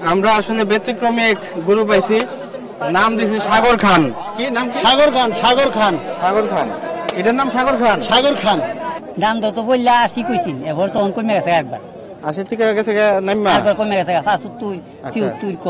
আমরা আসলে ব্যতিক্রমী এক গরু পাইছি, নাম দিয়েছি সাগর খান। কি নাম? সাগর খান। সাগর খান। সাগর খান, এটার নাম সাগর খান। সাগর খান। দাম তো বললা 80 কইছিন, এবার তখন কমে গেছে একবার। 80 থেকে গেছে নাইমা, একবার কমে গেছে 75 76 ক।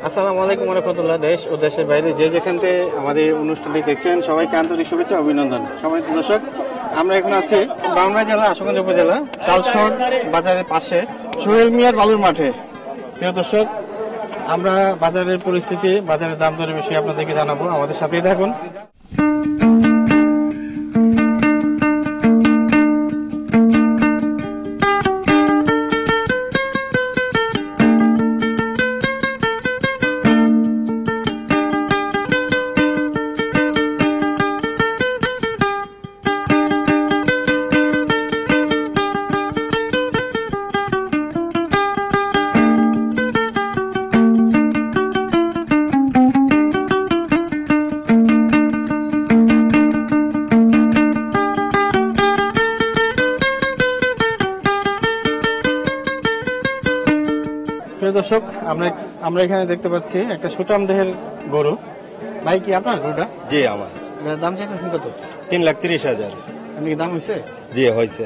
আসসালামু আলাইকুম ওয়া রাহমাতুল্লাহ। দেশ ও দেশের বাইরে যে যেখান থেকে আমাদের অনুষ্ঠানটি দেখছেন সবাইকে আন্তরিক শুভেচ্ছা অভিনন্দন। সম্মানিত দর্শক, আমরা এখন আছি ব্রাহ্মণবাড়িয়া জেলা আশুগঞ্জ উপজেলা তালশহর বাজারের পাশে সোহেল মিয়ার বালুর মাঠে। প্রিয় দর্শক, আমরা বাজারের পরিস্থিতি, বাজারের দাম দরের বিষয়ে আপনাদেরকে জানাবো, আমাদের সাথেই থাকুন। দর্শক, আমরা এখানে দেখতে পাচ্ছি একটা সুটাম দেহের গরু। ভাই, কি আপনার গরুটা? জি আমার। দাম চাইতেছেন কত? 3,30,000। আপনি কি দাম হয়েছে? জি হয়েছে।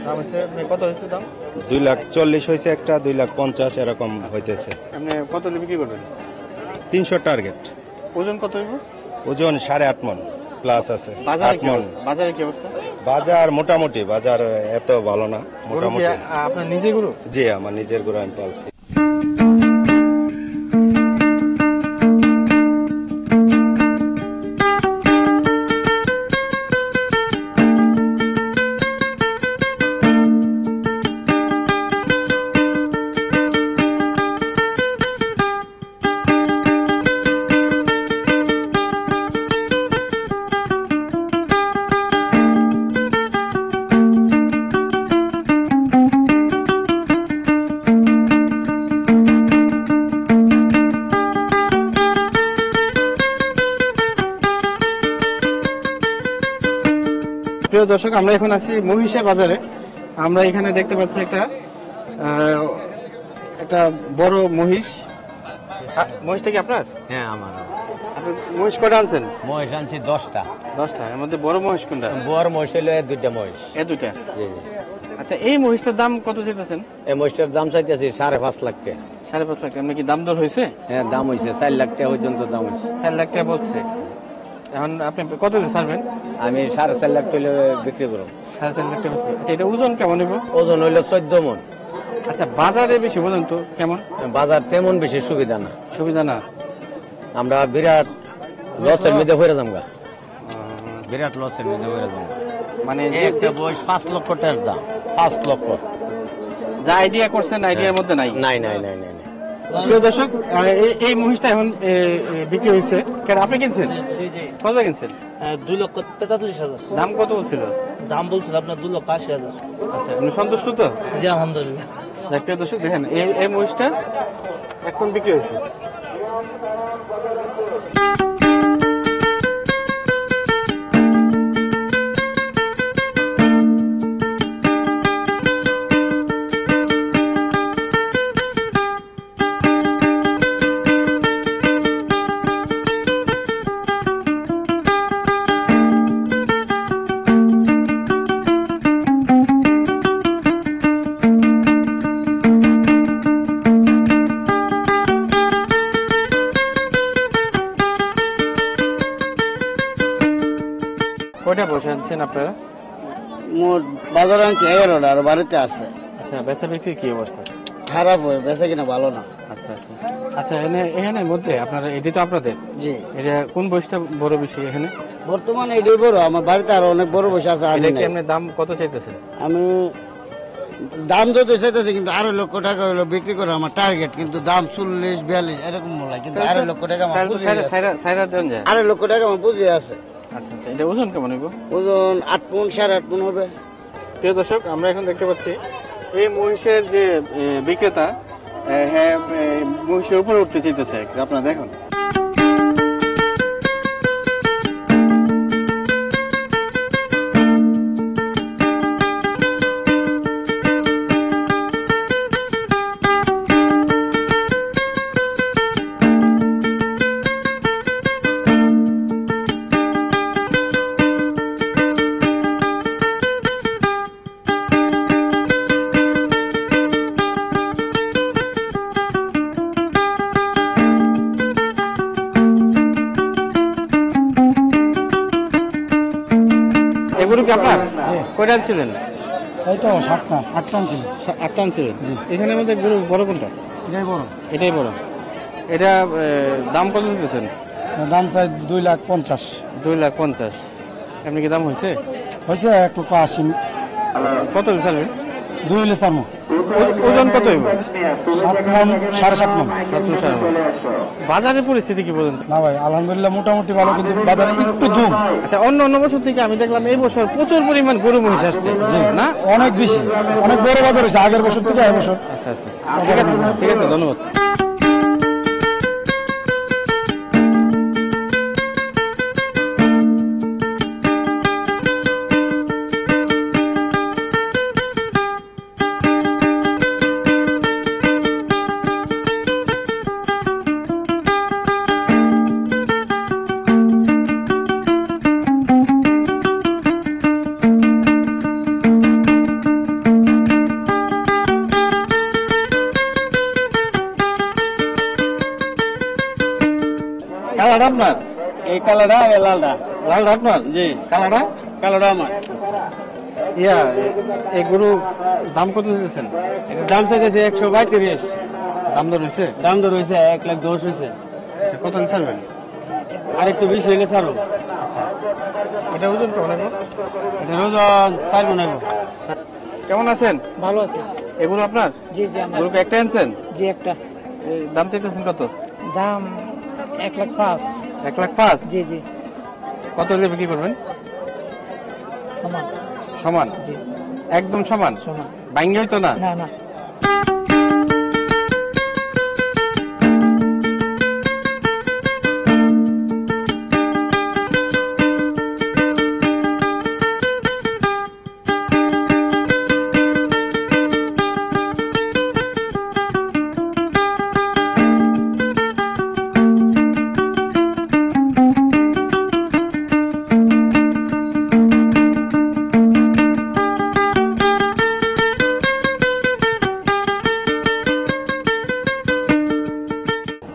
দাম হয়েছে, কত হয়েছে দাম? 2,40,000 হয়েছে একটা, 2,50,000 এরকম হইতেছে। আপনি কত বিক্রি করবেন? 300 টার্গেট। ওজন কত হইব? ওজন 8.5 মণ প্লাস আছে। বাজারে কি অবস্থা? বাজার মোটামুটি, বাজার এত ভালো না, মোটামুটি। আপনার নিজে গরু? জি আমার নিজের গরু আমি পালছি। প্রিয় দর্শক, আমরা এখন আছি মহিষের বাজারে। আমরা এখানে দেখতে পাচ্ছি একটা বড় মহিষ। মহিষটা কি আপনার? হ্যাঁ আমার। আপনি মহিষ কটা আনছেন? মহিষ আনছি 10টা। 10টা? এর মধ্যে বড় মহিষ কোনটা? বড় মহিষ হইলো 2টা মহিষ। এ দুইটা? জি জি। আচ্ছা, এই মহিষটার দাম কত চাইতেছেন? এই মহিষটার দাম চাইতেছি 5.5 লাখ টাকা। 5.5 লাখ টাকা? আপনি কি দাম দর হয়েছে? হ্যাঁ দাম হয়েছে, 4 লাখ টাকা পর্যন্ত দাম হয়েছে। 4 লাখ টাকা বলছে। এখন আপনি কত দিয়ে ছাড়বেন? আমি 4.5 লাখ টাকা বিক্রি করব। 4.5 লাখ টাকা? আচ্ছা, এটা ওজন কেমন হইব? ওজন হইলো 14 মণ। আচ্ছা, বাজারে বেশি বলেন তো কেমন? বাজার তেমন বেশি সুবিধা না। সুবিধা না? আমরা বিরাট লসের মধ্যে হয়ে যামগা। বিরাট লসের মধ্যে হয়ে যামগা। মানে একটা বয়স 5 লক্ষ টাকার দাম। 5 লক্ষ। যা আইডিয়া করছেন আইডিয়ার মধ্যে নাই? নাই নাই নাই নাই। প্রিয় দর্শক, এই মহিষটা এখন বিক্রি হয়েছে। কেন আপনি কিনছেন? কত কিনছেন? 2,43,000। দাম কত বলছিল? দাম বলছিল আপনার 2,80,000। আচ্ছা, আপনি সন্তুষ্ট তো? জি আলহামদুলিল্লাহ। প্রিয় দর্শক, দেখেন এই মহিষটা এখন বিক্রি হয়েছে। কয়টা বসে আনছেন আপনারা? মোট বাজারে আনছি 11টা, আর বাড়িতে আছে। আচ্ছা, বেচা বিক্রি কি অবস্থা? খারাপ হয়, বেচা কিনা ভালো না। আচ্ছা আচ্ছা আচ্ছা, এখানে এখানে মধ্যে আপনারা এটি তো আপনাদের, জি, এটা কোন বয়সটা বড় বেশি এখানে? বর্তমানে এটাই বড়, আমার বাড়িতে আরো অনেক বড় বসে আছে। এটা কি এমনি দাম কত চাইতেছেন? আমি দাম যত চাইতেছি, কিন্তু 2.5 লক্ষ টাকা হলো বিক্রি করে আমার টার্গেট, কিন্তু দাম 40-42 এরকম বলে, কিন্তু 2.5 লক্ষ টাকা আমার তাহলে তো পুঁজি আছে। সাইরা দেন যায়। 2.5 লক্ষ টাকা আমার পুঁজি আছে। আচ্ছা আচ্ছা, এটা ওজন কেমন হইব? ওজন 8 পুন 8.5 পুন হবে। প্রিয় দর্শক, আমরা এখন দেখতে পাচ্ছি এই মহিষের যে বিক্রেতা, হ্যাঁ, মহিষের উপরে উঠতে চাইতেছে। আপনারা দেখুন, এগুলো কি আপনার? কয়টা ছিলেন? এই তো 7টা ছিল। 8টা ছিলেন। এখানের মধ্যে গরু বড় কোনটা? এটাই বড়। এটাই বড়। এটা দাম কত দিতেছেন? দাম চাই 2,50,000। 2,50,000। এমনি কি দাম হয়েছে? হয়েছে 1,80,000। কত ছাড়বেন? 2 হলে চারমো। ওজন কত হইব? 7 মণ, 7.5 মণ। 7.5 মণ। বাজারের পরিস্থিতি কি বলেন? না ভাই, আলহামদুলিল্লাহ মোটামুটি ভালো, কিন্তু বাজারে একটু দুম। আচ্ছা, অন্য বছর থেকে আমি দেখলাম এই বছর প্রচুর পরিমাণ গরু মহিষ আসছে, না? অনেক বেশি, অনেক বড় বাজার হয়েছে আগের বছর থেকে এই বছর। আচ্ছা আচ্ছা, ঠিক আছে ঠিক আছে, ধন্যবাদ। কালারটা আপনার? এই কালারটা আর লালটা। লালটা আপনার? জি। কালারটা? কালারটা আমার। ইয়া, এই গরু দাম কত দিতেছেন? দাম চাইতেছে 132। দাম দর হয়েছে? দাম তো রয়েছে 1,10,000 হয়েছে। কত ছাড়বেন? আর একটু বেশি হইলে ছাড়ো। এটা ওজন কেমন হবে? এটার ওজন 4 মণ হইব। কেমন আছেন? ভালো আছে। এগুলো আপনার? জি জি, আমার। গরুকে একটা আনছেন? জি, একটা। এই দাম চাইতেছেন কত? দাম 1,05,000। 1,05,000? জি জি, কত হলে বিক্রি করবেন? সমান। সমান? জি, একদম সমান? সমান। ভাঙ্গি হইতো না? না না।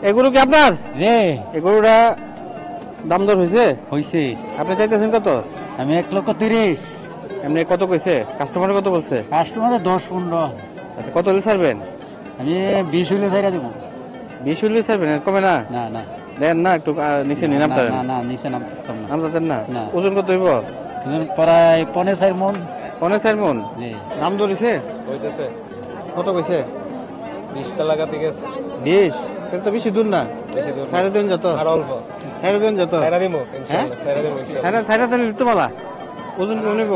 এগুলো কি আপনার? রে এগুলোটা দাম দর হয়েছে? হইছে। আপনি চাইতেছেন কত? আমি 1,30,000। এমনি কত কইছে? কাস্টমার কত বলছে? কাস্টমারে 10-15। আচ্ছা, কত হলে ছাড়বেন? আমি 20 হইলে ছাইরা দেব। 20 হলে ছাড়বেন? এর কমে না? না না দেন না, একটু নিচে নিয়ে নামতে না না, নিচে নামতাম না। নামতেন না? না। ওজন কত হইব? প্রায় 4.5 মণ। 4.5 মণ? জি। দাম ধরেছে? হইতেছে কত কইছে? 20 টাকা থেকে 20? তাহলে তো বেশি দূর না। বেশি দূর সাইডে দিন যত, আর অল্প সাইডে দিন যত, সাইরা দিমু ইনশাআল্লাহ সাইরা দিমু ইনশাআল্লাহ সাইডে দিন লিখতে পালা। ওজন কেমন হইব?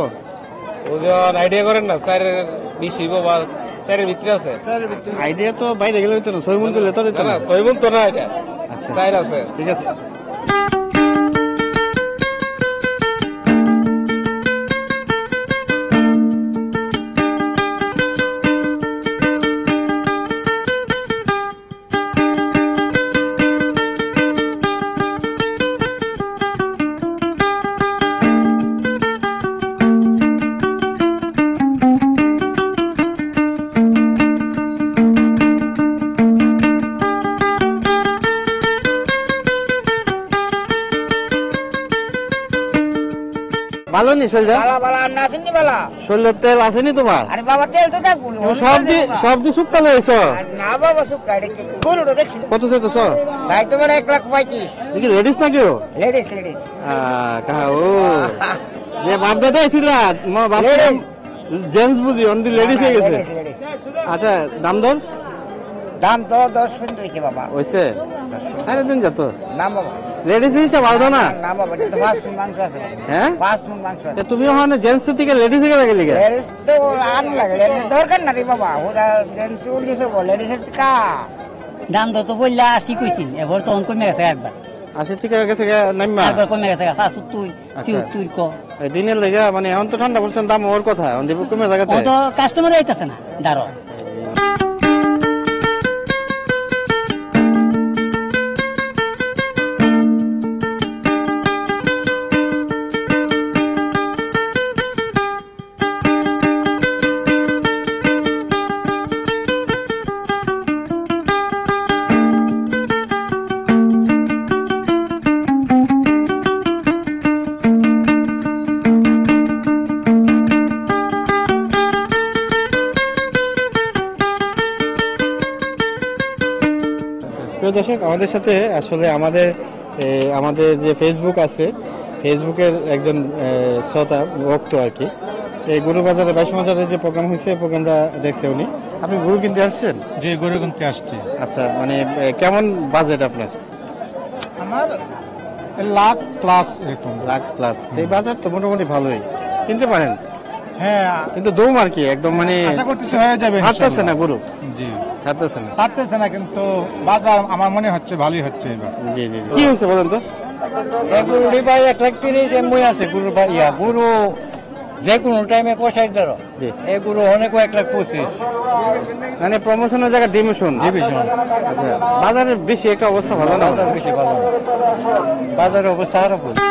ওজন আইডিয়া করেন না 4-20 হইব বা 4-এর ভিতরে আছে আইডিয়া তো বাইরে গেলে হইতো না, 6 মণ করলে তো হইতো না না। না 6 মণ তো না এটা আচ্ছা, 4 আছে ঠিক আছে। ভালো নি শরীরটা? বালা বালা আর না আসেননি বালা। শরীরের তেল আসেনি তোমার? আরে বাবা তেল তো দেখবো সব দিয়ে শুক্তা লইছ? না বাবা সুক্কা এটা কি গরুটা দেখছি কত চাইতেছ? সাই তোমার 1,35,000 দেখি লেডিস না কেউ? লেডিস লেডিস কাহা ও যে বাপ দাদা ছিল জেন্টস বুঝি অন দি লেডিস হয়ে গেছে। আচ্ছা দাম দর? দাম তো 10 পর্যন্ত হয়েছে বাবা। হইছে? সাড়ে দিন যত না বাবা লেডিস হিসাব আলাদা না? না বাবা এটা তো 5 মণ মাংস আছে। হ্যাঁ 5 মণ মাংস আছে। তুমি ওখানে জেন্টস থেকে লেডিস এর লাগে লিখে? লেডিস তো আন লাগে লেডিস দরকার না রে বাবা ওটা জেন্টস উল্লিশ বল লেডিস কা দাম তো বললা 80 কইছিন এবার তো কমে গেছে একবার 80 থেকে গেছে নাইমা একবার কমে গেছে 75 76 কো এই দিনের লেগে মানে এখন তো ঠান্ডা পড়ছে দাম ওর কথা এখন দিব কমে জায়গাতে ও তো কাস্টমার আইতাছে না দাঁড়ো প্রিয় দর্শক আমাদের সাথে আসলে আমাদের যে ফেসবুক আছে ফেসবুকের একজন শ্রোতা ভক্ত আর কি এই গরু বাজারে 22 বাজারে যে প্রোগ্রাম হয়েছে প্রোগ্রামটা দেখছে উনি। আপনি গরু কিনতে আসছেন? যে গরু কিনতে আসছি। আচ্ছা মানে কেমন বাজেট আপনার? আমার লাখ প্লাস এরকম। লাখ প্লাস? এই বাজার তো মোটামুটি ভালোই কিনতে পারেন। হ্যাঁ কিন্তু দৌম আর কি একদম মানে আশা করতেছি হয়ে যাবে ছাড়তেছে না গরু, জি ছাড়তেছে না। ছাড়তেছে না কিন্তু বাজার আমার মনে হচ্ছে ভালোই হচ্ছে এবার। জি জি কি হয়েছে বলেন তো? গরুটি ভাই 1,30 এমই আছে গরু ভাই গরু যে কোনো টাইমে পোষাই দাও জি এই গরু অনেক 1,25,000 মানে প্রমোশনের জায়গা ডিমিশন। আচ্ছা বাজারের বেশি একটা অবস্থা ভালো না? বাজার বেশি ভালো না। বাজারের অবস্থা খারাপ হচ্ছে।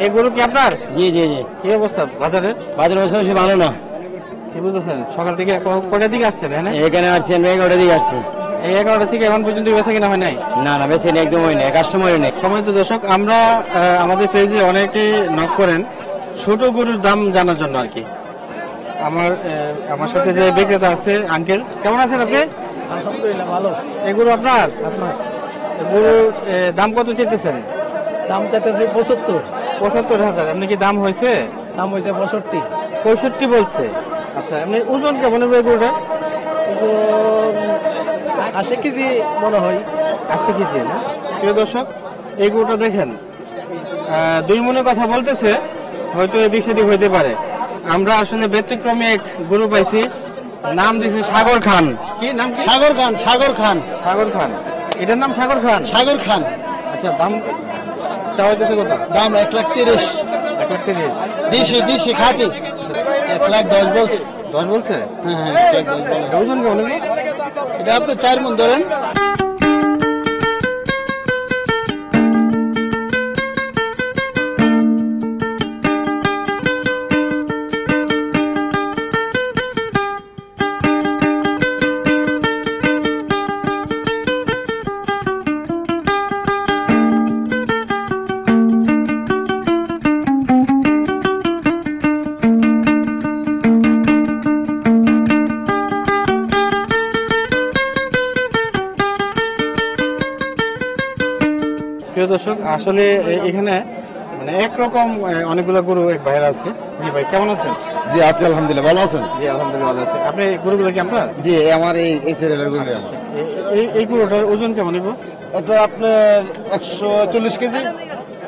এই গরু কি আপনার? জি জি জি কি অবস্থা বাজারের? বাজার অবস্থা বেশি ভালো না। কি বুঝতেছেন? সকাল থেকে কয়টার দিকে আসছেন? হ্যাঁ এখানে আসছি আমি 11টার দিকে আসছি। এই 11টা থেকে এখন পর্যন্ত বেচা কিনা হয় নাই? না না বেশি একদম হয় না, কাস্টমারই নেই। সময় তো দর্শক আমরা আমাদের পেজে অনেকেই নক করেন ছোট গরুর দাম জানার জন্য আর কি। আমার সাথে যে বিক্রেতা আছে আঙ্কেল, কেমন আছেন আপনি? আলহামদুলিল্লাহ ভালো। এই গরু আপনার? আপনার গরুর দাম কত চেয়েছেন? দাম চাইতেছি 75, 75,000। আপনি কি দাম হয়েছে? দাম হয়েছে 65। 65 বলছে। আচ্ছা আপনি ওজন কেমন হবে এই গরুটা? 80 কেজি মনে হয়। 80 কেজি না? প্রিয় দর্শক এই গরুটা দেখেন 2 মনের কথা বলতেছে, হয়তো এদিক সেদিক হইতে পারে। আমরা আসলে ব্যতিক্রমে এক গরু পাইছি, নাম দিয়েছে সাগর খান। কি নাম? সাগর খান। সাগর খান। সাগর খান। এটার নাম সাগর খান? সাগর খান। আচ্ছা দাম চাওয়াইতেছে কত? দাম 1,30,000। 1,30,000 দিশি খাটি 1,10,000 বলছে। 10 বলছে? হ্যাঁ হ্যাঁ 1,10,000 বলে। ওজন কেমন হবে? এটা আপনি 4 মণ ধরেন। প্রিয় দর্শক আসলে এখানে মানে একরকম অনেকগুলো গরু এক ভাইয়ের আছে। জি ভাই কেমন আছেন? জি আছি আলহামদুলিল্লাহ ভালো আছেন? জি আলহামদুলিল্লাহ ভালো আছে। আপনি গরুগুলো কি আপনার? জি আমার এই সিরিয়ালের গরু আমার। এই গরুটার ওজন কেমন নিব? এটা আপনার 140 কেজি।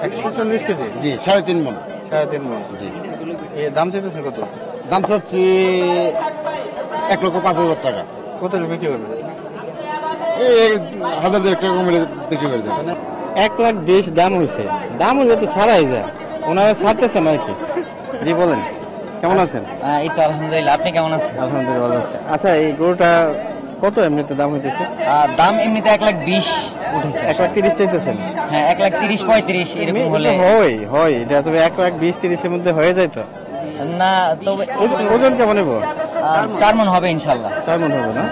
140 কেজি? জি 3.5 মণ। 3.5 মণ। জি এর দাম চাইতেছে কত? দাম চাচ্ছি 1,05,000 টাকা। কত বিক্রি করবে? এই 1,000 টাকা কমে বিক্রি করে দেবেন। মানে 1,20,000 দাম হয়েছে, দাম হলে তো ছাড়াই যায়, ওনারা ছাড়তেছেন আর কি। জি বলেন, কেমন আছেন? এই তো আলহামদুলিল্লাহ, আপনি কেমন আছেন? আলহামদুলিল্লাহ ভালো আছে। আচ্ছা, এই গরুটা কত এমনিতে দাম হইতেছে? দাম এমনিতে 1,20,000 উঠেছে। 1,30,000 চাইতেছেন? হ্যাঁ, 1,30,000-35,000 এরকম হলে হয় এটা, তবে 1,20,000-30,000 মধ্যে হয়ে যায় তো। না, তবে ওজন কেমন নেবো? 4 মণ হবে ইনশাল্লাহ। 4 মণ হবে না?